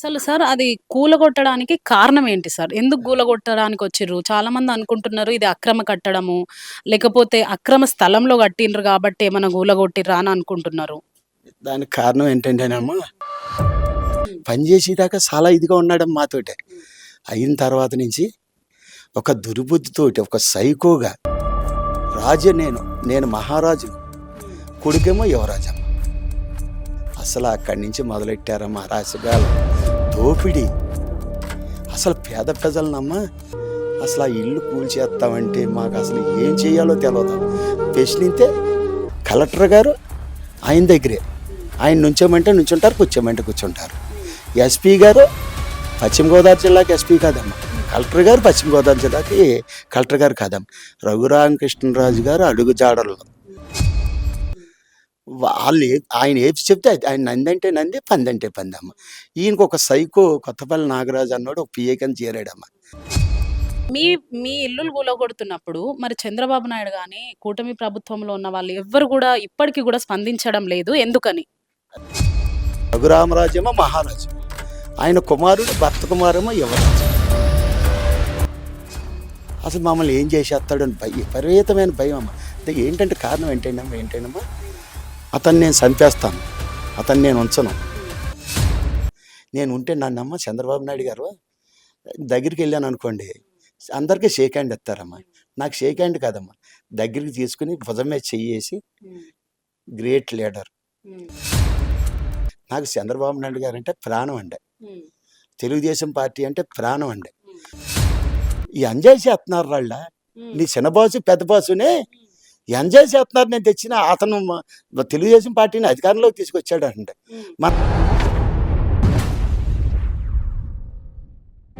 అసలు సార్ అది కూలగొట్టడానికి కారణం ఏంటి సార్? ఎందుకు కూలగొట్టడానికి వచ్చిర్రు? చాలామంది అనుకుంటున్నారు ఇది అక్రమ కట్టడము, లేకపోతే అక్రమ స్థలంలో కట్టిండ్రు కాబట్టి ఏమన్నా కూలగొట్టిర్రా అని అనుకుంటున్నారు. దానికి కారణం ఏంటంటేనమ్మా, హ్మ్. పని చేసేదాకా చాలా ఇదిగా ఉన్నాడమ్మ మాతోటే. హ్మ్. అయిన తర్వాత నుంచి ఒక దుర్బుద్ధితోటి, ఒక సైకోగా రాజు నేను మహారాజును, హ్మ్. కొడుకేమో యువరాజమ్మ. అసలు అక్కడి నుంచి మొదలెట్టారమ్మా రాశిగాలు దోపిడీ. అసలు పేద ప్రజలనమ్మా అసలు ఆ ఇల్లు కూల్చేస్తామంటే మాకు అసలు ఏం చేయాలో తెలియదు. ప్రశ్నిస్తే కలెక్టర్ గారు ఆయన దగ్గరే, ఆయన నుంచోమంటే నుంచుంటారు, కూర్చోమంటే కూర్చుంటారు. ఎస్పీ గారు పశ్చిమ గోదావరి జిల్లాకి ఎస్పీ కాదమ్మా, కలెక్టర్ గారు పశ్చిమ గోదావరి జిల్లాకి కలెక్టర్ గారు కాదమ్మా. రఘురామకృష్ణరాజు గారు అడుగుజాడలు. వాళ్ళు ఆయన ఏది చెప్తే అది, ఆయన నందంటే నంది, పందంటే పందమ్మ. ఈయనకు ఒక సైకో కొత్తపల్లి నాగరాజు అన్నాడు ఒక పిఏ కింద చేరాడమ్మ. మీ మీ ఇల్లులు కూలగొడుతున్నప్పుడు మరి చంద్రబాబు నాయుడు గాని, కూటమి ప్రభుత్వంలో ఉన్న వాళ్ళు ఎవ్వరు గూడా ఇప్పటికి గూడా స్పందించడం లేదు. ఎందుకని? రఘురామరాజేమో మహారాజు, ఆయన కుమారుడు భర్త కుమారేమో యువరాజు. అసలు మమ్మల్ని ఏం చేసేస్తాడని విపరీతమైన భయం అమ్మ. అంటే ఏంటంటే కారణం ఏంటేనమ్మా, అతన్ని నేను చంపేస్తాను, అతన్ని నేను ఉంచను. నేను ఉంటే నన్నమ్మ చంద్రబాబు నాయుడు గారు దగ్గరికి వెళ్ళాను అనుకోండి, అందరికీ షేక్ హ్యాండ్ ఇస్తారమ్మా. నాకు షేక్ హ్యాండ్ కాదమ్మా, దగ్గరికి తీసుకుని భుజం మీద చెయ్యేసి గ్రేట్ లీడర్. నాకు చంద్రబాబు నాయుడు గారు అంటే ప్రాణం అండి, తెలుగుదేశం పార్టీ అంటే ప్రాణం అండి. ఈ ఎంజాయ్ చేస్తున్నారు వాళ్ళ, నీ చిన్న బాసు పెద్ద బాసునే ఎంజాయ్ చేస్తున్నారు. నేను తెచ్చిన అతను తెలుగుదేశం పార్టీని అధికారంలోకి తీసుకొచ్చాడు అంటే